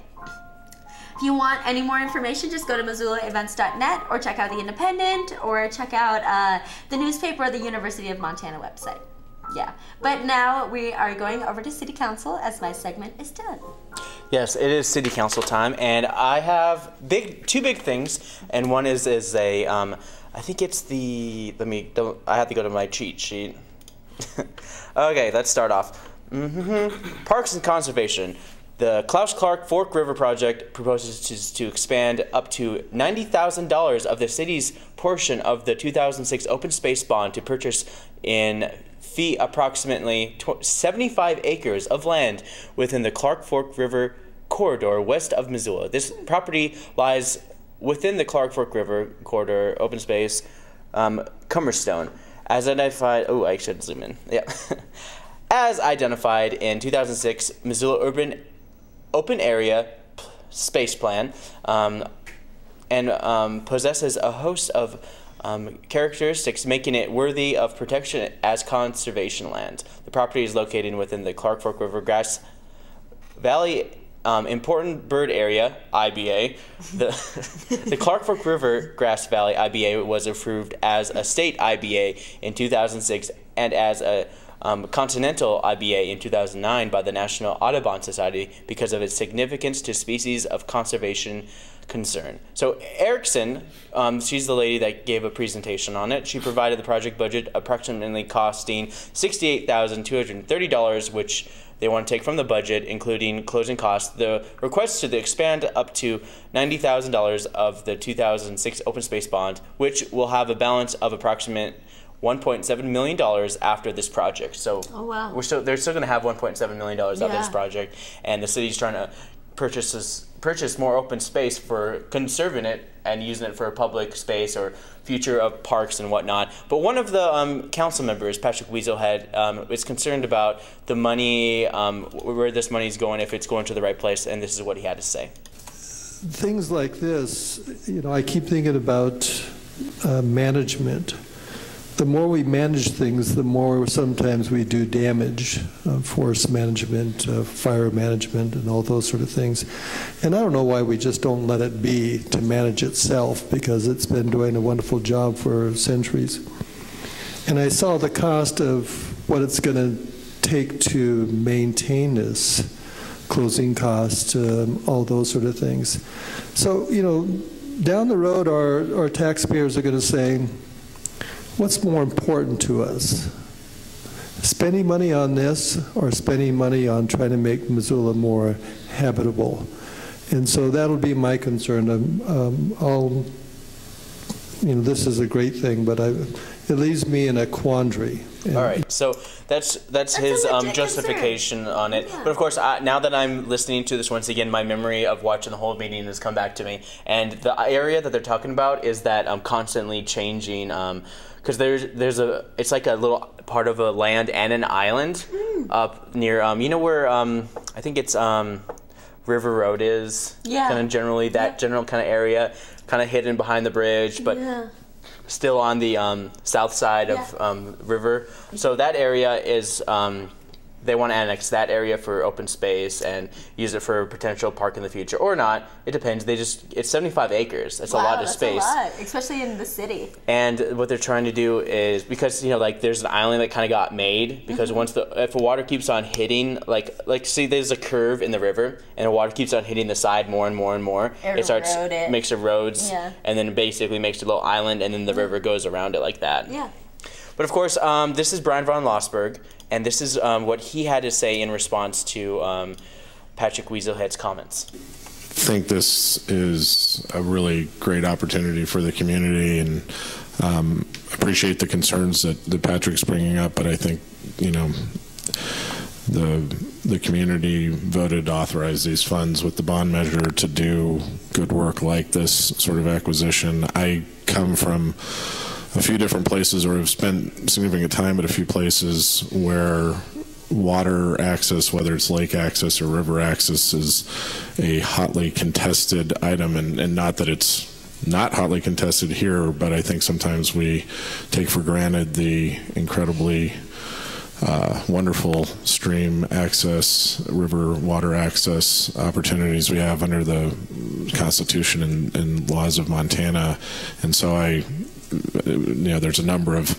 If you want any more information, just go to MissoulaEvents.net or check out The Independent or check out the newspaper or the University of Montana website. Yeah. But now we are going over to City Council as my segment is done. Yes, it is City Council time, and I have two big things, and one is a I think it's the I have to go to my cheat sheet. Okay, let's start off. Parks and Conservation. The Klaus Clark Fork River Project proposes to expand up to $90,000 of the city's portion of the 2006 open space bond to purchase in fee approximately 75 acres of land within the Clark Fork River corridor west of Missoula. This property lies within the Clark Fork River corridor open space, Cumberstone, as identified. Oh, I should zoom in. Yeah, as identified in 2006 Missoula Open Area Space Plan, and possesses a host of characteristics making it worthy of protection as conservation land. The property is located within the Clark Fork River Grass Valley Important Bird Area, IBA. The Clark Fork River Grass Valley IBA was approved as a state IBA in 2006 and as a Continental IBA in 2009 by the National Audubon Society because of its significance to species of conservation concern. So Erickson, she's the lady that gave a presentation on it. She provided the project budget approximately costing $68,230, which they want to take from the budget, including closing costs. The request to expand up to $90,000 of the 2006 open space bond, which will have a balance of approximate $1.7 million after this project. So they're still going to have $1.7 million out of this project, and the city's trying to purchase more open space for conserving it and using it for a public space or future of parks and whatnot. But one of the council members, Patrick Weaselhead, is concerned about the money, where this money is going, if it's going to the right place, and this is what he had to say. Things like this, I keep thinking about management. The more we manage things, the more sometimes we do damage, forest management, fire management, and all those sort of things. And I don't know why we just don't let it be to manage itself, because it's been doing a wonderful job for centuries. And I saw the cost of what it's going to take to maintain this, closing costs, all those sort of things. So, down the road, our taxpayers are going to say, what's more important to us? Spending money on this or spending money on trying to make Missoula more habitable? And so that'll be my concern. I'll this is a great thing, but it leaves me in a quandary. All right, so that's his justification on it. Yeah. But of course, now that I'm listening to this once again, my memory of watching the whole meeting has come back to me. And the area that they're talking about is that constantly changing, because it's like a little part of a land and an island up near, where I think it's River Road is, kind of generally that general kind of area, kind of hidden behind the bridge, but still on the south side of River. So that area is, they want to annex that area for open space and use it for a potential park in the future, or not. It depends. It's 75 acres. That's a lot of space. That's a lot, especially in the city. And what they're trying to do is, because there's an island that kind of got made, because if the water keeps on hitting, like see, there's a curve in the river, and the water keeps on hitting the side more and more and more. It makes erodes, and then basically makes a little island, and then the river goes around it like that. Yeah. But of course, this is Brian von Lossberg, and this is what he had to say in response to Patrick Weaselhead's comments. I think this is a really great opportunity for the community, and appreciate the concerns that Patrick's bringing up. But I think the community voted to authorize these funds with the bond measure to do good work like this sort of acquisition. I come from a few different places, or have spent significant time at a few places where water access, whether it's lake access or river access, is a hotly contested item, and not that it's not hotly contested here, but I think sometimes we take for granted the incredibly wonderful stream access, river water access opportunities we have under the Constitution and laws of Montana. And so there's a number of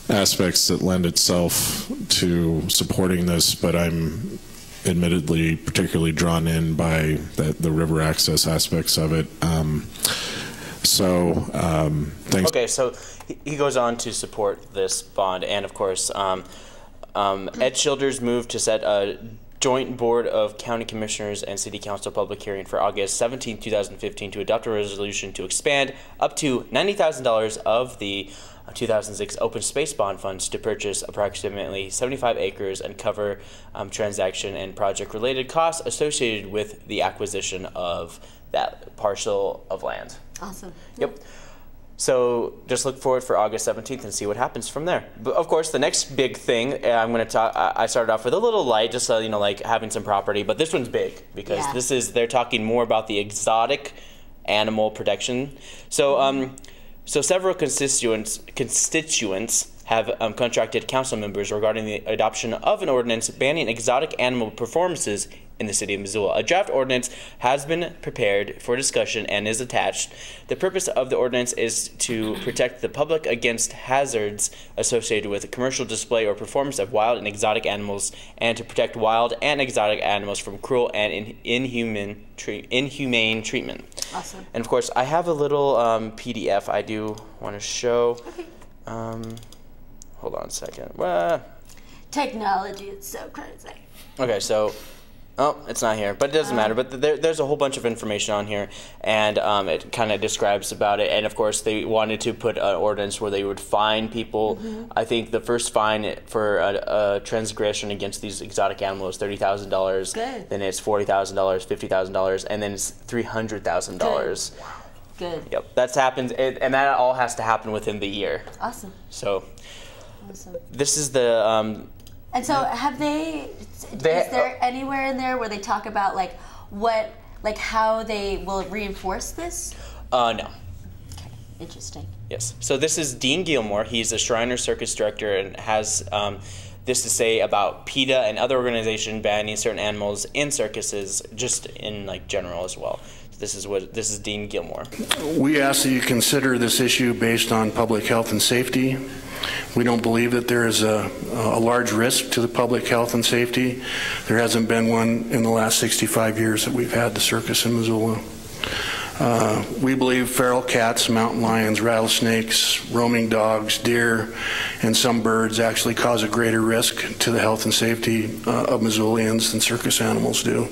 aspects that lend itself to supporting this, but I'm admittedly particularly drawn in by the river access aspects of it. Thanks. Okay, so he goes on to support this bond, and of course, Ed Childers moved to set a joint Board of County Commissioners and City Council public hearing for August 17, 2015 to adopt a resolution to expand up to $90,000 of the 2006 Open Space Bond funds to purchase approximately 75 acres and cover transaction and project-related costs associated with the acquisition of that parcel of land. Awesome. Yep. So just look forward for August 17th and see what happens from there. But of course, the next big thing I'm going to talk. I started off with a little light, just so like having some property. But this one's big because they're talking more about the exotic animal protection. So so several constituents have contracted council members regarding the adoption of an ordinance banning exotic animal performances in the city of Missoula. A draft ordinance has been prepared for discussion and is attached. The purpose of the ordinance is to protect the public against hazards associated with commercial display or performance of wild and exotic animals, and to protect wild and exotic animals from cruel and inhumane treatment. Awesome. And of course, I have a little PDF I do want to show. Okay. Hold on a second. Technology is so crazy. Okay, so, it's not here, but it doesn't matter. But there's a whole bunch of information on here, and it kind of describes about it. And of course, they wanted to put an ordinance where they would fine people. I think the first fine for a transgression against these exotic animals is $30,000. Good. Then it's $40,000, $50,000, and then it's $300,000. Wow. Good. Yep, that's happened, and that all has to happen within the year. Awesome. So, Awesome. this is the. And so, is there anywhere in there where they talk about how they will reinforce this? No. Okay, interesting. Yes. So this is Dean Gilmore. He's a Shriner Circus director and has this to say about PETA and other organizations banning certain animals in circuses, just in general as well. This is Dean Gilmore. We ask that you consider this issue based on public health and safety. We don't believe that there is a large risk to the public health and safety. There hasn't been one in the last 65 years that we've had the circus in Missoula. We believe feral cats, mountain lions, rattlesnakes, roaming dogs, deer, and some birds actually cause a greater risk to the health and safety of Missoulians than circus animals do.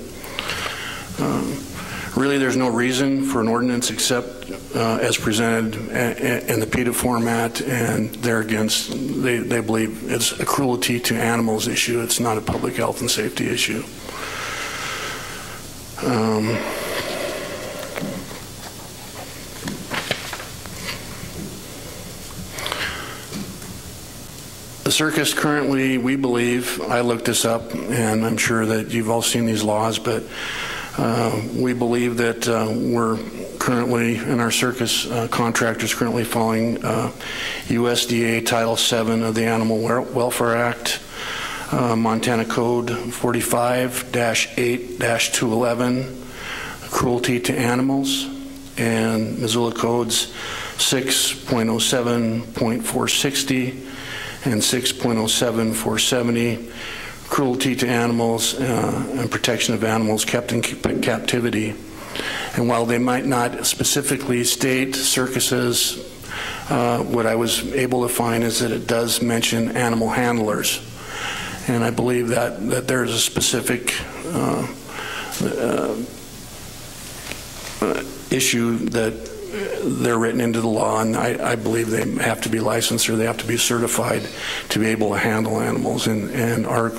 Really, there's no reason for an ordinance except as presented in the PETA format, and they're against, they believe it's a cruelty to animals issue. It's not a public health and safety issue. The circus currently, we believe, I looked this up, and I'm sure that you've all seen these laws, but we believe that we're currently, and our circus contractors currently following USDA Title VII of the Animal Welfare Act, Montana Code 45-8-211, cruelty to animals, and Missoula Codes 6.07.460 and 6.07.470, cruelty to animals and protection of animals kept in captivity. And while they might not specifically state circuses, what I was able to find is that it does mention animal handlers. And I believe that there's a specific issue that they're written into the law, and I believe they have to be licensed or they have to be certified to be able to handle animals, and our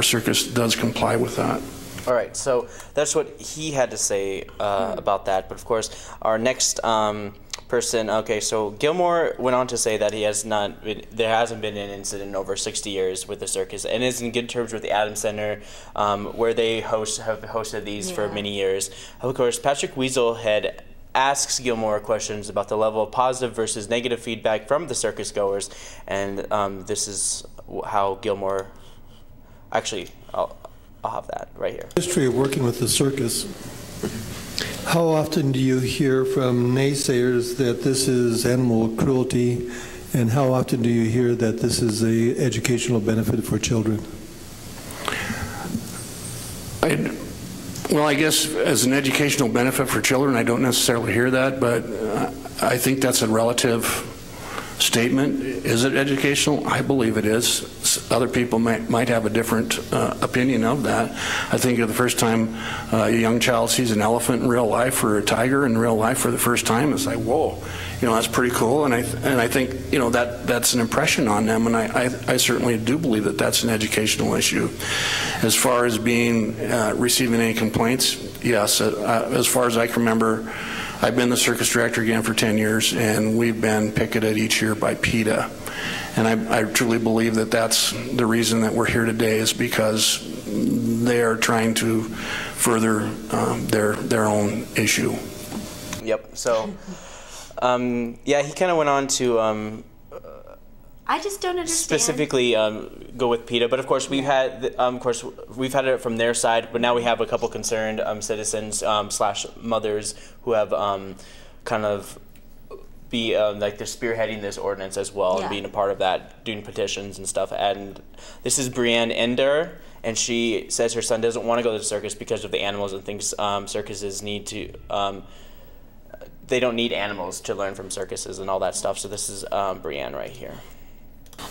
circus does comply with that. All right, so that's what he had to say about that. But of course, our next person, okay, so Gilmore went on to say that he has not been, there hasn't been an incident in over 60 years with the circus, and is in good terms with the Adams Center, where they have hosted these for many years. Of course, Patrick Weaselhead asks Gilmore questions about the level of positive versus negative feedback from the circus goers, and this is how Gilmore, actually, I'll have that right here. History of working with the circus. How often do you hear from naysayers that this is animal cruelty, and how often do you hear that this is an educational benefit for children? Well, I guess as an educational benefit for children, I don't necessarily hear that, but I think that's a relative statement. Is it educational? I believe it is. Other people might have a different opinion of that. I think the first time a young child sees an elephant in real life or a tiger in real life for the first time, it's like, whoa, you know, that's pretty cool. And I think, you know, that's an impression on them, and I certainly do believe that that's an educational issue. As far as being receiving any complaints, yes. As far as I can remember, I've been the circus director again for 10 years, and we've been picketed each year by PETA. And I truly believe that that's the reason that we're here today, is because they are trying to further their own issue. Yep. So, yeah, he kind of went on to I just don't understand. Specifically go with PETA, but of course we've had we've had it from their side, but now we have a couple concerned citizens slash mothers who have kind of be like they're spearheading this ordinance as well, and being a part of that, doing petitions and stuff. And this is Brianne Ender, and she says her son doesn't want to go to the circus because of the animals, and thinks circuses need to they don't need animals to learn from circuses and all that stuff. So this is Brianne right here.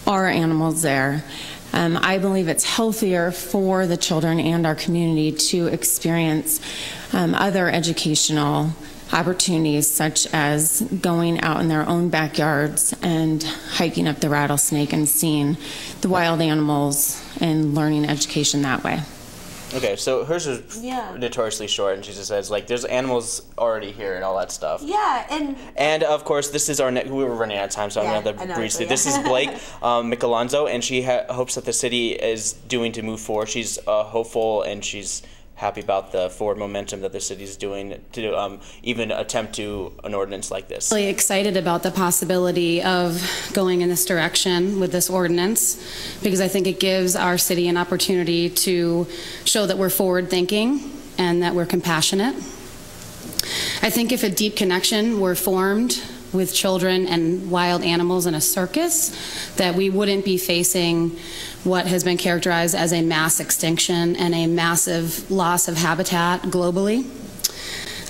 Our animals there. I believe it's healthier for the children and our community to experience other educational opportunities, such as going out in their own backyards and hiking up the rattlesnake and seeing the wild animals and learning education that way. Okay, so hers is notoriously short, and she just says, like, there's animals already here and all that stuff. Yeah, and of course, this is our we were running out of time, so I'm going to briefly. This is Blake Michelonzo, and she hopes that the city is doing to move forward. She's hopeful, and she's happy about the forward momentum that the city is doing to even attempt to an ordinance like this. Really excited about the possibility of going in this direction with this ordinance, because I think it gives our city an opportunity to show that we're forward thinking and that we're compassionate. I think if a deep connection were formed with children and wild animals in a circus, that we wouldn't be facing what has been characterized as a mass extinction and a massive loss of habitat globally.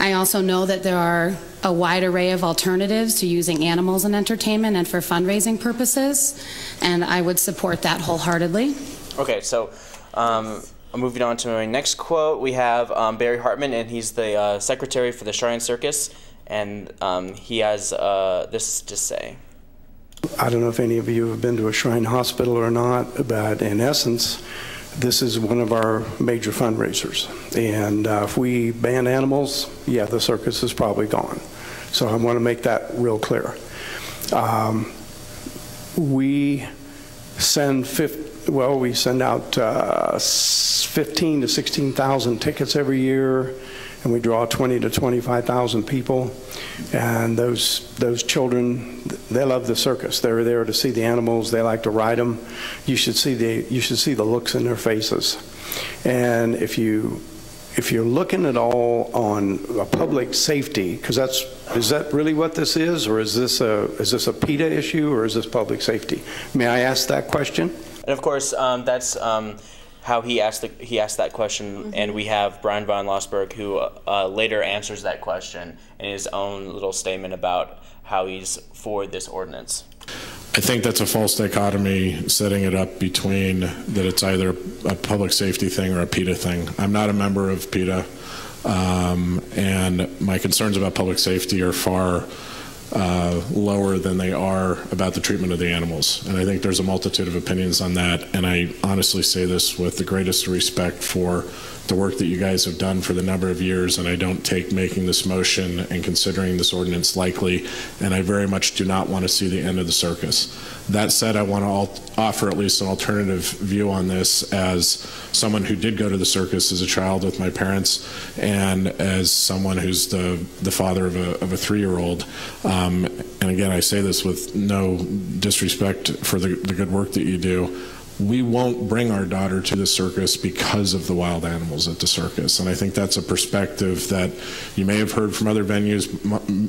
I also know that there are a wide array of alternatives to using animals in entertainment and for fundraising purposes, and I would support that wholeheartedly. Okay, so moving on to my next quote, we have Barry Hartman, and he's the secretary for the Shrine Circus, and he has this to say. I don't know if any of you have been to a Shrine Hospital or not, but in essence, this is one of our major fundraisers. And if we ban animals, yeah, the circus is probably gone. So I want to make that real clear. We send out 15 to 16,000 tickets every year, and we draw 20 to 25,000 people. And those children, they love the circus. They're there to see the animals. They like to ride them. You should see the looks in their faces. And if you're looking at all on a public safety, because is that really what this is, or is this a PETA issue, or is this public safety? May I ask that question? And of course, that's how he asked that question, and we have Brian von Lossberg, who later answers that question in his own little statement about how he's for this ordinance. I think that's a false dichotomy, setting it up between that it's either a public safety thing or a PETA thing. I'm not a member of PETA, and my concerns about public safety are far lower than they are about the treatment of the animals. And I think there's a multitude of opinions on that, and I honestly say this with the greatest respect for the work that you guys have done for the number of years, and I don't take making this motion and considering this ordinance lightly, and I very much do not want to see the end of the circus. That said, I want to offer at least an alternative view on this as someone who did go to the circus as a child with my parents, and as someone who's the father of a 3-year-old. And again, I say this with no disrespect for the good work that you do. We won't bring our daughter to the circus because of the wild animals at the circus. And I think that's a perspective that you may have heard from other venues,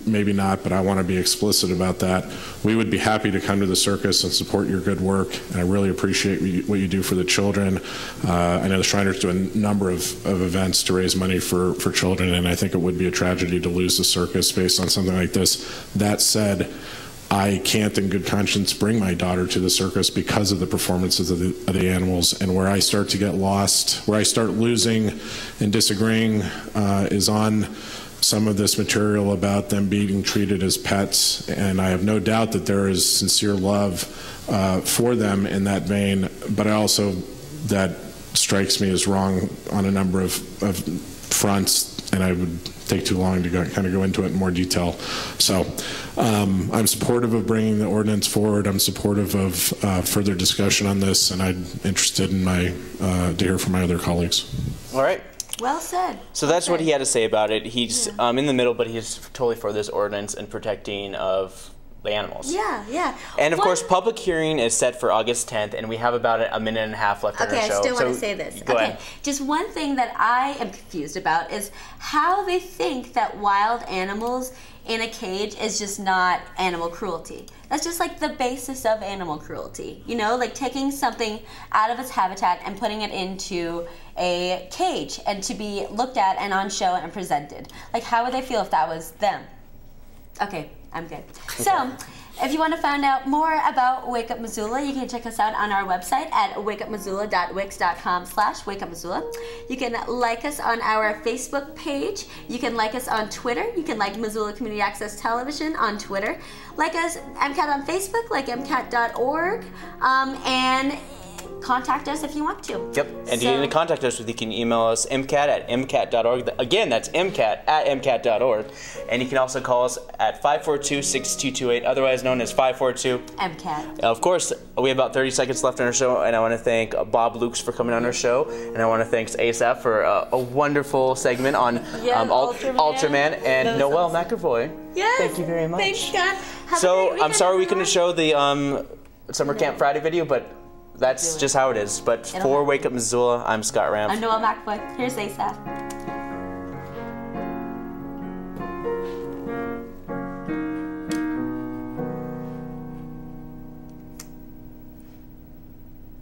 maybe not, but I want to be explicit about that. We would be happy to come to the circus and support your good work, and I really appreciate what you do for the children. I know the Shriners do a number of events to raise money for children, and I think it would be a tragedy to lose the circus based on something like this. That said, I can't in good conscience bring my daughter to the circus because of the performances of the animals, and where I start to get lost, where I start losing and disagreeing is on some of this material about them being treated as pets, and I have no doubt that there is sincere love for them in that vein, but I also, that strikes me as wrong on a number of fronts, and I would take too long to kind of go into it in more detail. So I'm supportive of bringing the ordinance forward. I'm supportive of further discussion on this, and I'm interested in to hear from my other colleagues. All right. Well said. So that's what he had to say about it. He's in the middle, but he's totally for this ordinance and protecting of the animals. Yeah, yeah. And of course, public hearing is set for August 10th, and we have about a minute and a half left on our show. Okay, I still want to say this. Go ahead. Just one thing that I am confused about is how they think that wild animals in a cage is just not animal cruelty. That's just like the basis of animal cruelty. You know, like taking something out of its habitat and putting it into a cage and to be looked at and on show and presented. Like, how would they feel if that was them? Okay, I'm good. So, if you want to find out more about Wake Up Missoula, you can check us out on our website at wakeupmissoula.wix.com/wakeupmissoula. You can like us on our Facebook page. You can like us on Twitter. You can like Missoula Community Access Television on Twitter. Like us, MCAT on Facebook, like MCAT.org, and contact us if you want to. Yep, and you need to contact us, you can email us mcat@mcat.org. Again, that's mcat@mcat.org. And you can also call us at 542-6228, otherwise known as 542 MCAT. Of course, we have about 30 seconds left on our show, and I want to thank Bob Lukes for coming on our show, and I want to thank Asaph for a wonderful segment on Ultraman, and Noel McAvoy. Yes. Thank you very much. Thanks, God. So, I'm sorry we couldn't show the Summer Camp Friday video, but that's just how it is. But for Wake Up Missoula, I'm Scott Ramp. I'm Noel McAvoy. Here's Asaph.